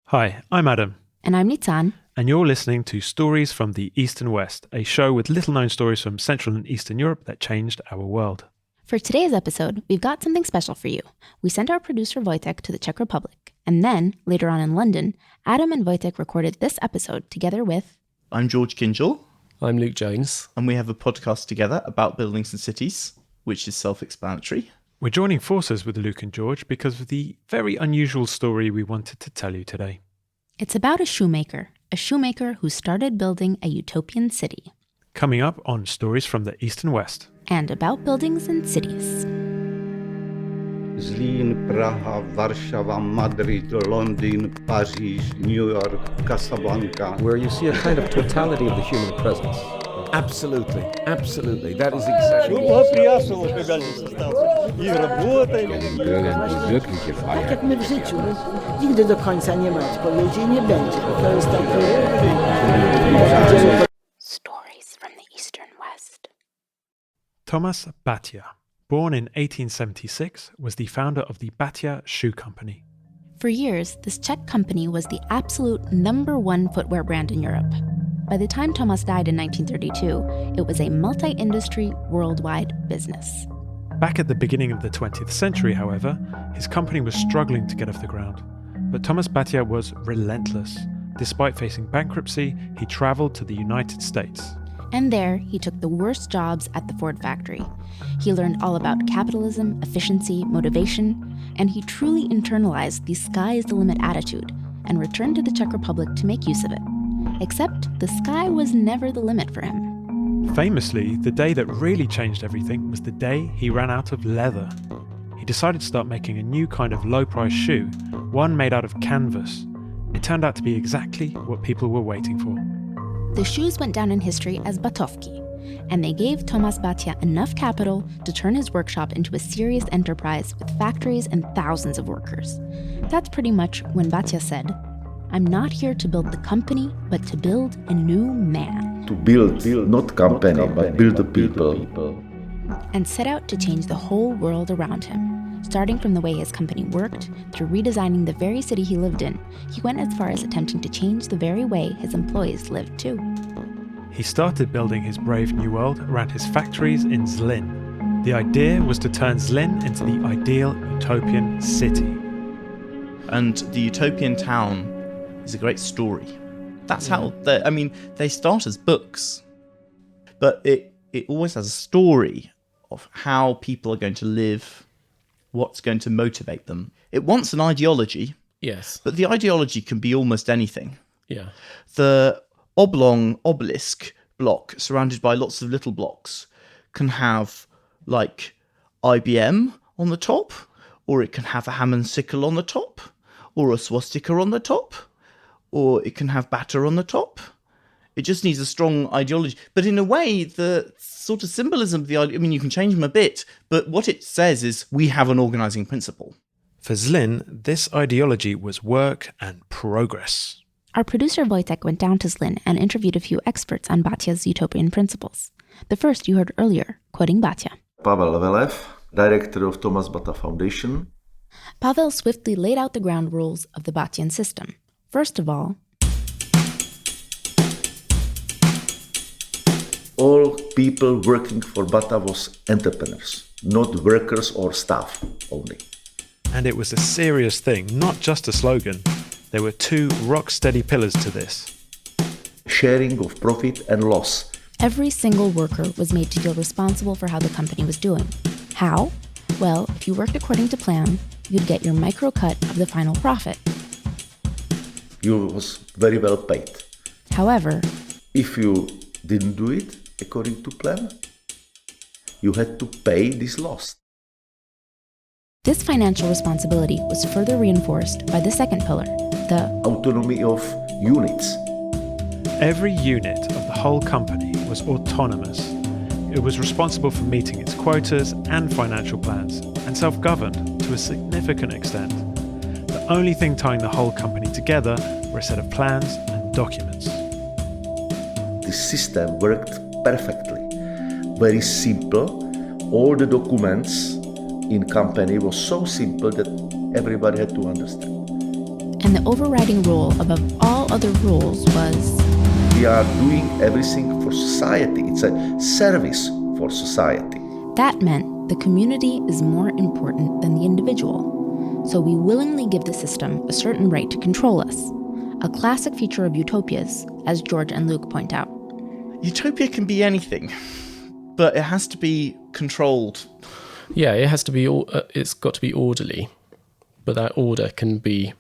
Hi, I'm Adam. And I'm Nitzan. And you're listening to Stories from the East and West, a show with little-known stories from Central and Eastern Europe that changed our world. For today's episode, we've got something special for you. We sent our producer Wojciech to the Czech Republic. And then, later on in London, Adam and Wojciech recorded this episode together with... I'm George Kinjal. I'm Luke Jones. And we have a podcast together about buildings and cities, which is self-explanatory. We're joining forces with Luke and George because of the very unusual story we wanted to tell you today. It's about a shoemaker who started building a utopian city. Coming up on Stories from the East and West. And about buildings and cities. Zlin, Praha, Warsaw, Madrid, London, Paris, New York, Casablanca. Where you see a kind of totality of the human presence. Absolutely. That is exactly Tak jak my w życiu, nigdy do końca nie ma odpowiedzi i nie będzie. To jest takie... Stories from the Eastern West. Thomas Batian, born in 1876, was the founder of the Batian Shoe Company. For years, this Czech company was the absolute #1 footwear brand in Europe. By the time Thomas died in 1932, it was a multi-industry, worldwide business. Back at the beginning of the 20th century, however, his company was struggling to get off the ground. But Thomas Batian was relentless. Despite facing bankruptcy, he traveled to the United States. And there, he took the worst jobs at the Ford factory. He learned all about capitalism, efficiency, motivation, and he truly internalized the sky is the limit attitude and returned to the Czech Republic to make use of it. Except the sky was never the limit for him. Famously, the day that really changed everything was the day he ran out of leather. He decided to start making a new kind of low-price shoe, one made out of canvas. It turned out to be exactly what people were waiting for. The shoes went down in history as batówki, and they gave Thomas Batian enough capital to turn his workshop into a serious enterprise with factories and thousands of workers. That's pretty much when Batian said, "I'm not here to build the company, but to build a new man." To build not company, but build the people. And set out to change the whole world around him. Starting from the way his company worked, through redesigning the very city he lived in, he went as far as attempting to change the very way his employees lived too. He started building his brave new world around his factories in Zlin. The idea was to turn Zlin into the ideal utopian city. And the utopian town is a great story. That's how they start as books, but it always has a story of how people are going to live, what's going to motivate them. It wants an ideology, Yes. but the ideology can be almost anything. Yeah. The oblong obelisk block surrounded by lots of little blocks can have like IBM on the top, or it can have a ham and sickle on the top, or a swastika on the top, or it can have batter on the top. It just needs a strong ideology. But in a way, the sort of symbolism of the idea, you can change them a bit, but what it says is we have an organizing principle. For Zlin, this ideology was work and progress. Our producer Wojciech went down to Zlin and interviewed a few experts on Batia's utopian principles. The first you heard earlier, quoting Batian. Pavel Velev, director of Thomas Bata Foundation. Pavel swiftly laid out the ground rules of the Batian system. First of all people working for Bata was entrepreneurs, not workers or staff only. And it was a serious thing, not just a slogan. There were two rock-steady pillars to this. Sharing of profit and loss. Every single worker was made to feel responsible for how the company was doing. How? Well, if you worked according to plan, you'd get your micro cut of the final profit. You was very well paid. However, if you didn't do it according to plan, you had to pay this loss. This financial responsibility was further reinforced by the second pillar, the autonomy of units. Every unit of the whole company was autonomous. It was responsible for meeting its quotas and financial plans, and self-governed to a significant extent. The only thing tying the whole company together were a set of plans and documents. The system worked perfectly. Very simple. All the documents in company was so simple that everybody had to understand. And the overriding rule above all other rules was We are doing everything for society. It's a service for society. that meant the community is more important than the individual. So we willingly give the system a certain right to control us. A classic feature of utopias, as George and Luke point out. Utopia can be anything, but it has to be controlled. Yeah, it has to be. It's got to be orderly, but that order can be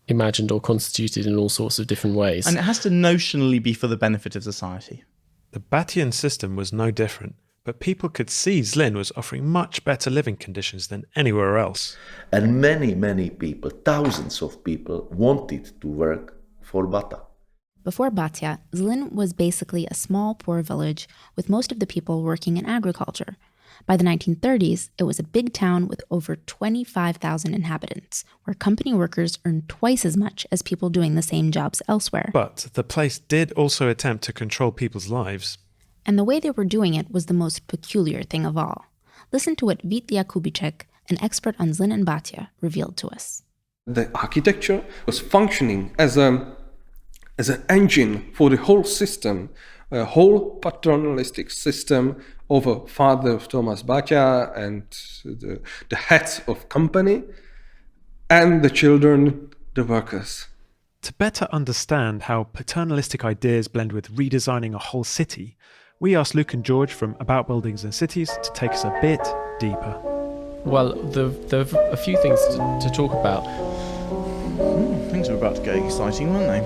imagined or constituted in all sorts of different ways. And it has to notionally be for the benefit of society. The Batian system was no different, but people could see Zlin was offering much better living conditions than anywhere else. And many, many people, thousands of people, wanted to work for Bata. Before Batia, Zlin was basically a small, poor village with most of the people working in agriculture. By the 1930s, it was a big town with over 25,000 inhabitants, where company workers earned twice as much as people doing the same jobs elsewhere. But the place did also attempt to control people's lives. And the way they were doing it was the most peculiar thing of all. Listen to what Wojciech Kubicek, an expert on Zlin and Batia, revealed to us. The architecture was functioning as an engine for the whole system, a whole paternalistic system over father of Thomas Batia and the heads of company and the children, the workers. To better understand how paternalistic ideas blend with redesigning a whole city, we asked Luke and George from About Buildings and Cities to take us a bit deeper. Well, there are a few things to talk about. Things were about to get exciting, weren't they?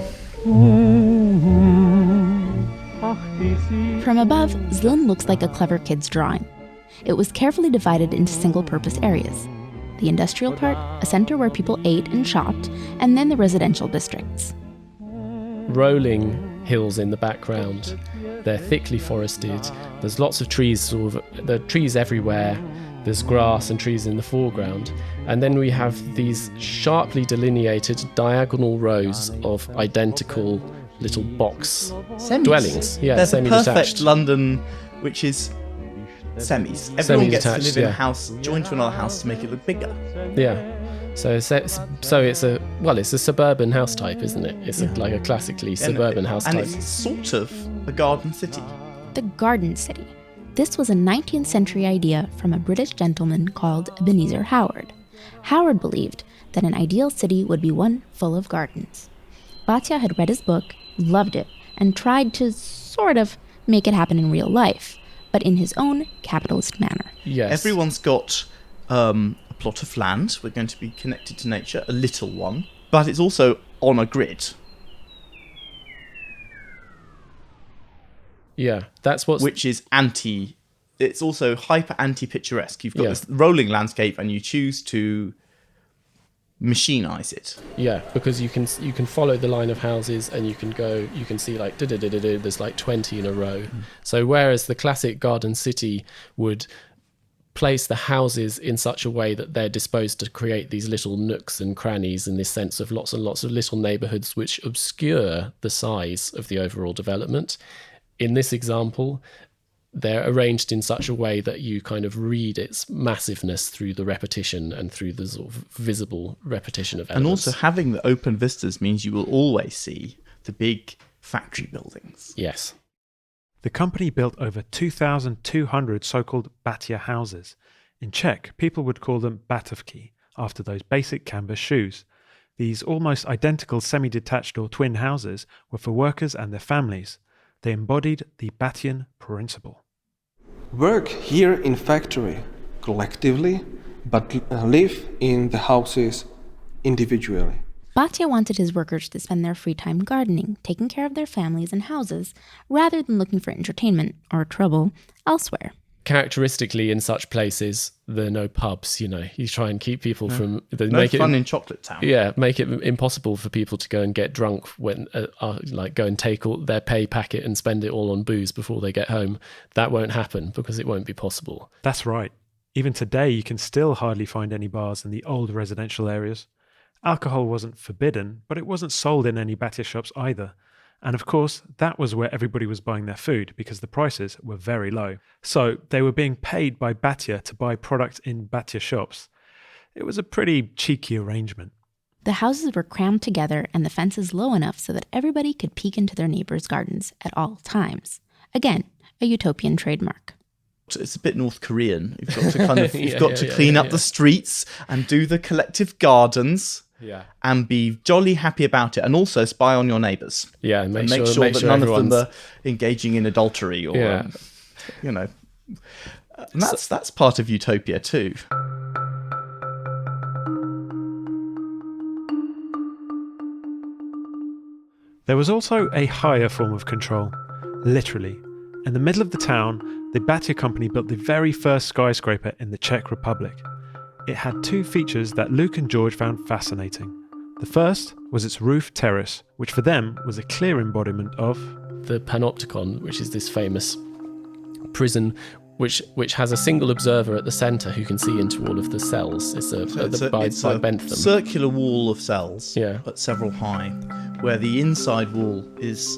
From above, Zlin looks like a clever kid's drawing. It was carefully divided into single-purpose areas. The industrial part, a center where people ate and shopped, and then the residential districts. Rolling hills in the background. They're thickly forested. There's lots of trees, there are trees everywhere. There's grass and trees in the foreground. And then we have these sharply delineated diagonal rows of identical little box Semis. dwellings. Yeah, There's a semi-detached. perfect London, which is semis. Everyone gets to live Semi-detached, in a yeah. house, joined to another house to make it look bigger. Yeah. So it's a suburban house type, isn't it? It's like a classically suburban house and type. it's sort of a garden city. The Garden City. This was a 19th century idea from a British gentleman called Ebenezer Howard. Howard believed that an ideal city would be one full of gardens. Batia had read his book, loved it, and tried to sort of make it happen in real life, but in his own capitalist manner. Yes. Everyone's got a plot of land. We're going to be connected to nature, a little one, but it's also on a grid. Yeah, that's what's... Which is it's also hyper anti-picturesque. You've got Yeah. this rolling landscape and you choose to machinize it. Yeah, because you can follow the line of houses and you can see like there's like 20 in a row. So whereas the classic garden city would place the houses in such a way that they're disposed to create these little nooks and crannies in this sense of lots and lots of little neighborhoods which obscure the size of the overall development. In this example, they're arranged in such a way that you kind of read its massiveness through the repetition and through the sort of visible repetition of elements. And also having the open vistas means you will always see the big factory buildings. Yes. The company built over 2,200 so-called Batia houses. In Czech, people would call them batovky, after those basic canvas shoes. These almost identical semi-detached or twin houses were for workers and their families. They embodied the Batian principle. Work here in factory collectively, but live in the houses individually. Batia wanted his workers to spend their free time gardening, taking care of their families and houses, rather than looking for entertainment or trouble elsewhere. Characteristically, in such places, there are no pubs. You try and keep people from... No make fun it, in Chocolate Town. Yeah, make it impossible for people to go and get drunk when, go and take all their pay packet and spend it all on booze before they get home. That won't happen because it won't be possible. That's right. Even today, you can still hardly find any bars in the old residential areas. Alcohol wasn't forbidden, but it wasn't sold in any Batia shops either. And of course, that was where everybody was buying their food because the prices were very low. So they were being paid by Batia to buy product in Batia shops. It was a pretty cheeky arrangement. The houses were crammed together and the fences low enough so that everybody could peek into their neighbors' gardens at all times. Again, a utopian trademark. It's a bit North Korean. You've got to kind of clean up the streets and do the collective gardens. Yeah. And be jolly happy about it, and also spy on your neighbours. Yeah, and make sure that none of them are engaging in adultery or, and that's part of utopia too. There was also a higher form of control, literally. In the middle of the town, the Batian company built the very first skyscraper in the Czech Republic. It had two features that Luke and George found fascinating. The first was its roof terrace, which for them was a clear embodiment of the panopticon, which is this famous prison which has a single observer at the centre who can see into all of the cells. It's by Bentham. Circular wall of cells, but several high, where the inside wall is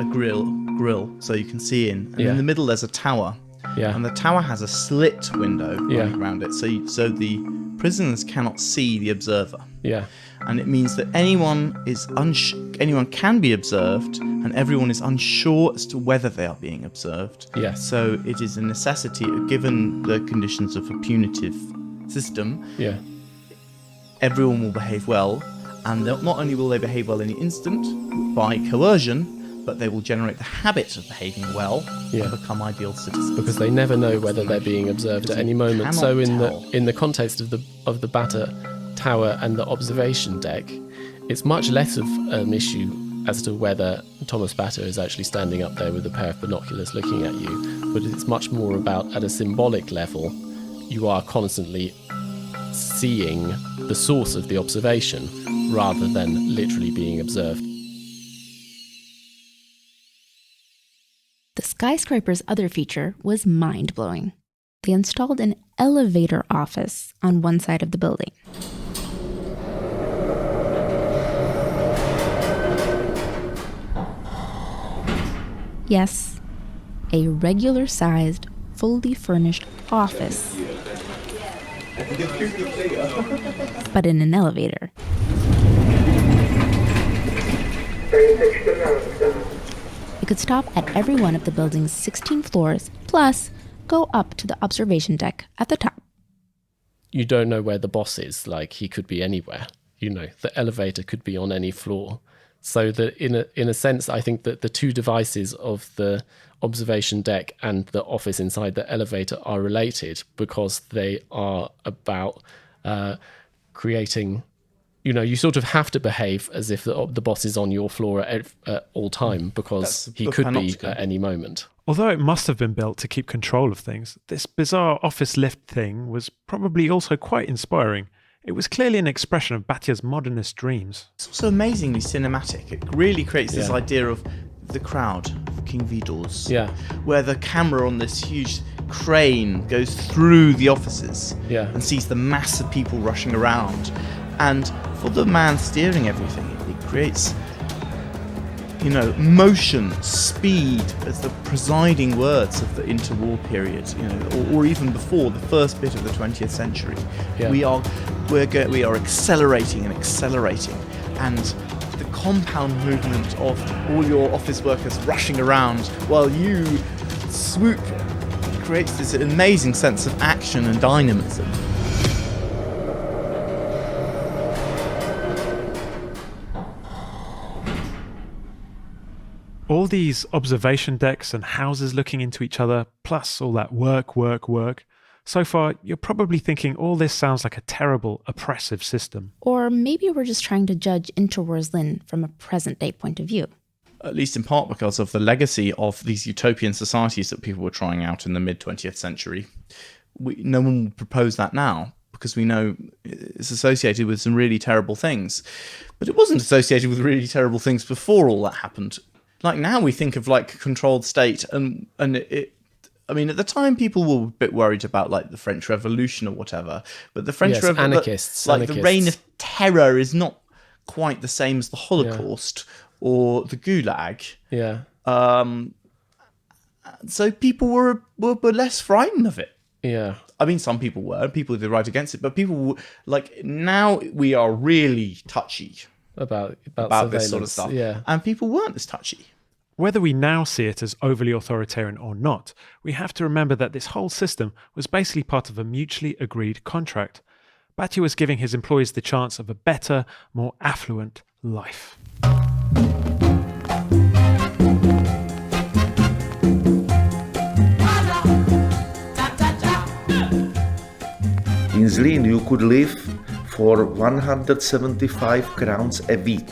a grill, so you can see in. And in the middle there's a tower. Yeah. And the tower has a slit window running around it, so the prisoners cannot see the observer. Yeah. And it means that anyone can be observed, and everyone is unsure as to whether they are being observed. Yeah. So it is a necessity, given the conditions of a punitive system. Yeah. Everyone will behave well, and not only will they behave well in the instant by coercion, but they will generate the habit of behaving well and become ideal citizens. Because they never know whether they're being observed at any moment. So in the context of the Bata Tower and the observation deck, it's much less of an issue as to whether Thomas Bata is actually standing up there with a pair of binoculars looking at you, but it's much more about, at a symbolic level, you are constantly seeing the source of the observation rather than literally being observed. The skyscraper's other feature was mind-blowing. They installed an elevator office on one side of the building. Yes, a regular-sized, fully furnished office, but in an elevator. It could stop at every one of the building's 16 floors, plus go up to the observation deck at the top. You don't know where the boss is, like he could be anywhere. The elevator could be on any floor. So that in a sense, I think that the two devices of the observation deck and the office inside the elevator are related, because they are about creating, you sort of have to behave as if the boss is on your floor at all time, because he could be at any moment. Although it must have been built to keep control of things, this bizarre office lift thing was probably also quite inspiring. It was clearly an expression of Batia's modernist dreams. It's also amazingly cinematic. It really creates this idea of the crowd, King Vidor's, where the camera on this huge crane goes through the offices and sees the mass of people rushing around. And for the man steering everything, it creates, motion, speed as the presiding words of the interwar period, or even before the first bit of the 20th century. Yeah. We are accelerating, and the compound movement of all your office workers rushing around while you swoop creates this amazing sense of action and dynamism. All these observation decks and houses looking into each other, plus all that work. So far, you're probably thinking all this sounds like a terrible, oppressive system. Or maybe we're just trying to judge interwar Zlin from a present-day point of view. At least in part because of the legacy of these utopian societies that people were trying out in the mid-20th century. No one would propose that now, because we know it's associated with some really terrible things. But it wasn't associated with really terrible things before all that happened. Like now we think of like a controlled state, and at the time people were a bit worried about like the French Revolution or whatever, but the French Revolution, anarchists. The reign of terror is not quite the same as the Holocaust or the Gulag. Yeah. So people were less frightened of it. Yeah. I mean, some people were, people did write against it, but people, like, now we are really touchy about this sort of stuff. Yeah. And people weren't as touchy. Whether we now see it as overly authoritarian or not, we have to remember that this whole system was basically part of a mutually agreed contract. Batian was giving his employees the chance of a better, more affluent life. In Zlin you could live for 175 crowns a week.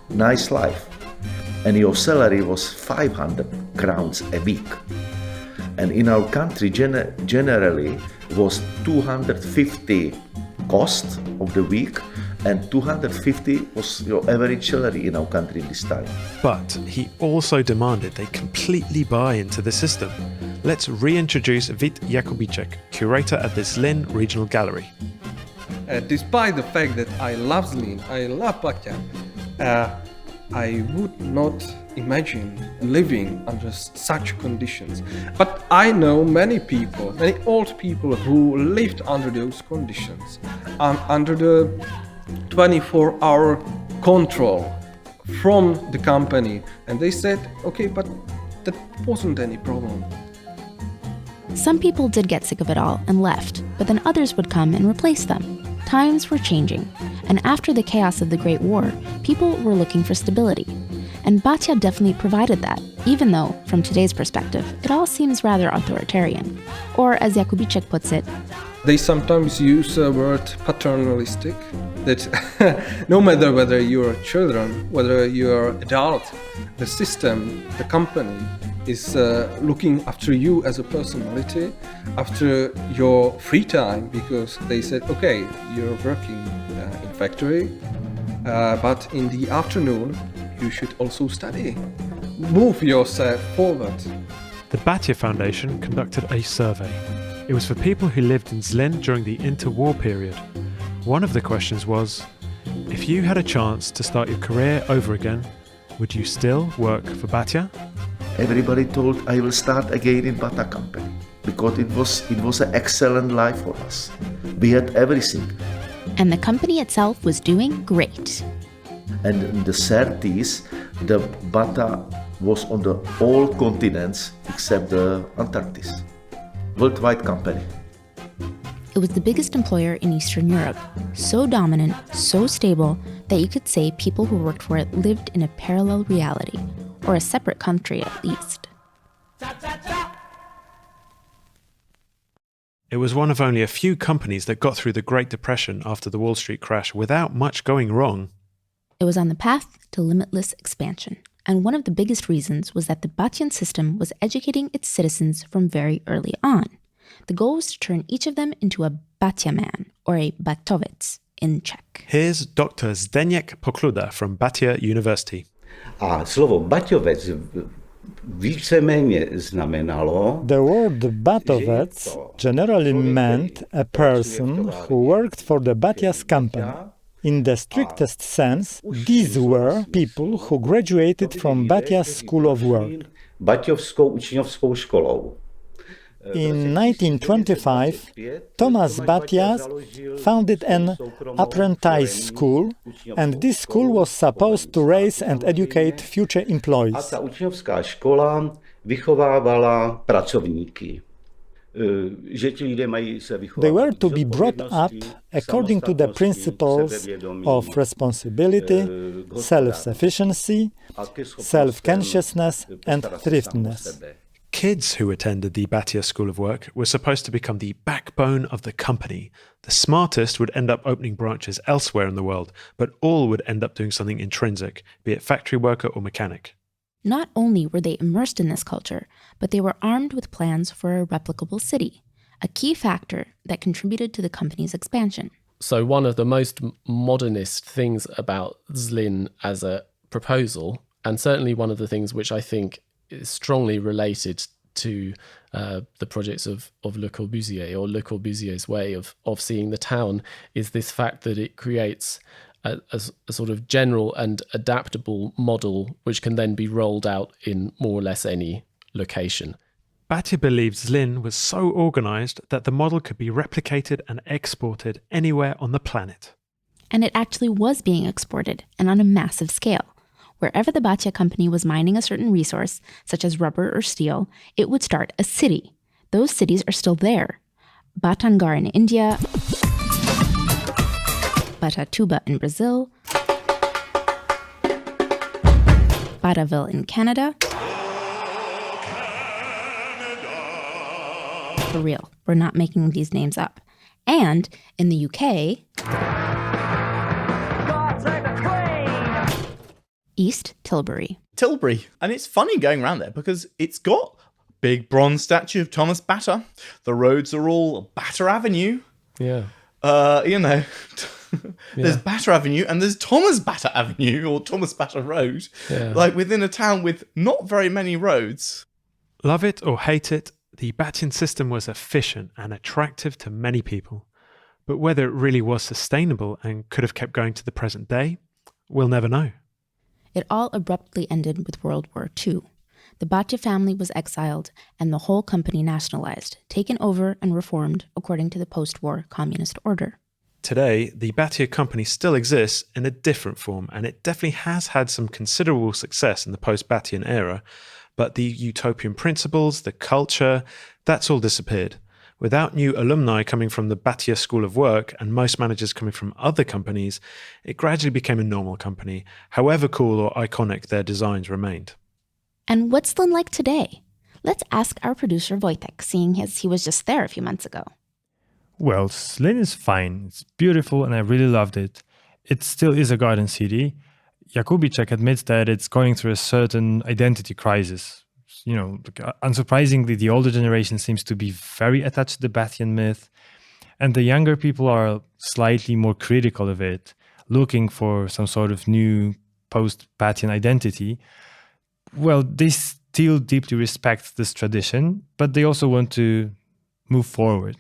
Nice life. And your salary was 500 crowns a week. And in our country generally was 250 cost of the week, and 250 was your average salary in our country this time. But he also demanded they completely buy into the system. Let's reintroduce Wojciech Jakubicek, curator at the Zlin Regional Gallery. Despite the fact that I love Zlin, I love Batian, I would not imagine living under such conditions. But I know many people, many old people who lived under those conditions, under the 24-hour control from the company. And they said, okay, but that wasn't any problem. Some people did get sick of it all and left, but then others would come and replace them. Times were changing, and after the chaos of the Great War, people were looking for stability. And Batian definitely provided that, even though, from today's perspective, it all seems rather authoritarian. Or, as Jakubicek puts it, they sometimes use the word paternalistic, that no matter whether you're children, whether you're adult, the system, the company, is looking after you as a personality, after your free time, because they said, okay, you're working in factory, but in the afternoon you should also study. Move yourself forward. The Batian Foundation conducted a survey. It was for people who lived in Zlin during the interwar period. One of the questions was, if you had a chance to start your career over again, would you still work for Batian? Everybody told I will start again in Bata company because it was an excellent life for us. We had everything. And the company itself was doing great. And in the 30s, the Bata was on the all continents except the Antarctic. Worldwide company. It was the biggest employer in Eastern Europe, so dominant, so stable, that you could say people who worked for it lived in a parallel reality, or a separate country at least. It was one of only a few companies that got through the Great Depression after the Wall Street crash without much going wrong. It was on the path to limitless expansion, and one of the biggest reasons was that the Batian system was educating its citizens from very early on. The goal was to turn each of them into a Batiaman, or a Batovec in Czech. Here's Dr. Zdeněk Pokluda from Batian University. A slovo Baťovec víceméně znamenalo... The word Batovec generally meant a person who worked for the Batia's company. In the strictest sense, these were people who graduated from Batia's School of Work. Baťovskou učňovskou školou. In 1925, Thomas Batian founded an apprentice school, and this school was supposed to raise and educate future employees. A ta učňovská škola vychovávala pracovníky. They were to be brought up according to the principles of responsibility, self-sufficiency, self-consciousness, and thriftiness. Kids who attended the Batian School of Work were supposed to become the backbone of the company. The smartest would end up opening branches elsewhere in the world, but all would end up doing something intrinsic, be it factory worker or mechanic. Not only were they immersed in this culture, but they were armed with plans for a replicable city, a key factor that contributed to the company's expansion. So one of the most modernist things about Zlin as a proposal, and certainly one of the things which I think is strongly related to the projects of Le Corbusier, or Le Corbusier's way of seeing the town, is this fact that it creates a sort of general and adaptable model which can then be rolled out in more or less any location. Batia believed Zlin was so organised that the model could be replicated and exported anywhere on the planet. And it actually was being exported, and on a massive scale. Wherever the Batia company was mining a certain resource, such as rubber or steel, it would start a city. Those cities are still there. Batangar in India, Batatuba in Brazil, Bataville in Canada. For real, we're not making these names up. And in the UK, East Tilbury. Tilbury. And it's funny going around there because it's got a big bronze statue of Thomas Batter. The roads are all Batter Avenue. Yeah. There's Batter Avenue and there's Thomas Batter Avenue or Thomas Batter Road. Yeah. Like within a town with not very many roads. Love it or hate it, the Batian system was efficient and attractive to many people. But whether it really was sustainable and could have kept going to the present day, we'll never know. It all abruptly ended with World War II. The Batia family was exiled and the whole company nationalized, taken over and reformed according to the post-war communist order. Today, the Batia company still exists in a different form, and it definitely has had some considerable success in the post-Batian era, but the utopian principles, the culture, that's all disappeared. Without new alumni coming from the Batia School of Work and most managers coming from other companies, it gradually became a normal company, however cool or iconic their designs remained. And what's Zlin like today? Let's ask our producer Wojciech, seeing as he was just there a few months ago. Well, Zlin is fine. It's beautiful and I really loved it. It still is a garden city. Jakubicek admits that it's going through a certain identity crisis. Unsurprisingly, the older generation seems to be very attached to the Batian myth, and the younger people are slightly more critical of it, looking for some sort of new post-Batian identity. Well, they still deeply respect this tradition, but they also want to move forward.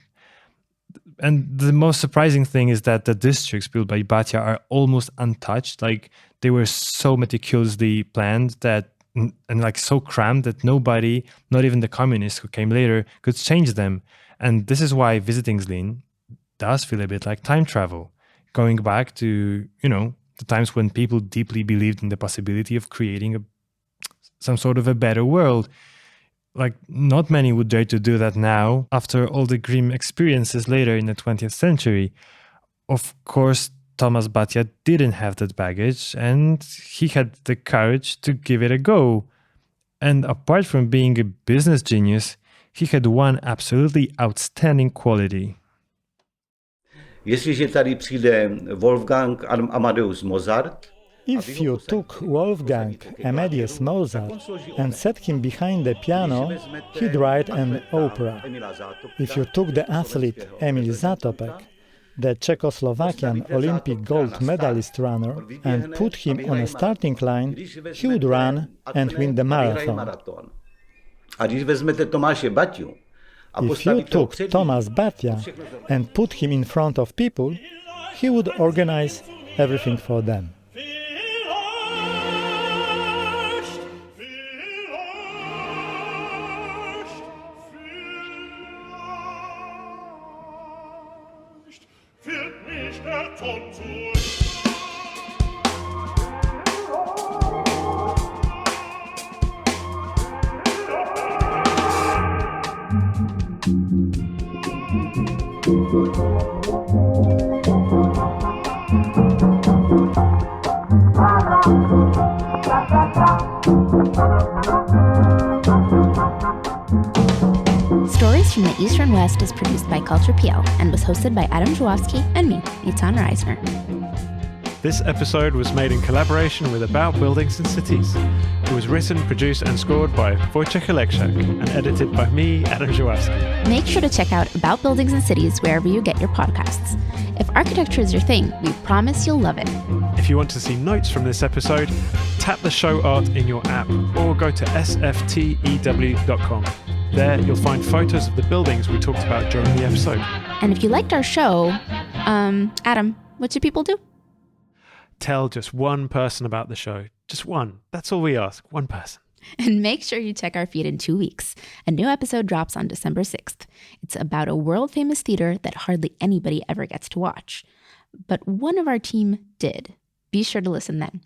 And the most surprising thing is that the districts built by Batia are almost untouched. Like, they were so meticulously planned and so crammed that nobody, not even the communists who came later, could change them. And this is why visiting Zlin does feel a bit like time travel, going back to, the times when people deeply believed in the possibility of creating some sort of a better world. Like, not many would dare to do that now, after all the grim experiences later in the 20th century. Of course, Thomas Batia didn't have that baggage, and he had the courage to give it a go. And apart from being a business genius, he had one absolutely outstanding quality. Jestliže tady přijde Wolfgang Amadeus Mozart, if you took Wolfgang Amadeus Mozart and set him behind the piano, he'd write an opera. If you took the athlete Emil Zatopek, the Czechoslovakian Olympic gold medalist runner, and put him on a starting line, he would run and win the marathon. If you took Thomas Batia and put him in front of people, he would organize everything for them. Stories from the East and West is produced by Culture.pl and was hosted by Adam Żuławski and me, Nitan Reisner. This episode was made in collaboration with About Buildings and Cities. It was written, produced and scored by Wojciech and edited by me, Adam Żuławski. Make sure to check out About Buildings and Cities wherever you get your podcasts. If architecture is your thing, we promise you'll love it. If you want to see notes from this episode, tap the show art in your app or go to sftew.com. There, you'll find photos of the buildings we talked about during the episode. And if you liked our show, Adam, what should people do? Tell just one person about the show. Just one. That's all we ask. One person. And make sure you check our feed in 2 weeks. A new episode drops on December 6th. It's about a world-famous theater that hardly anybody ever gets to watch. But one of our team did. Be sure to listen then.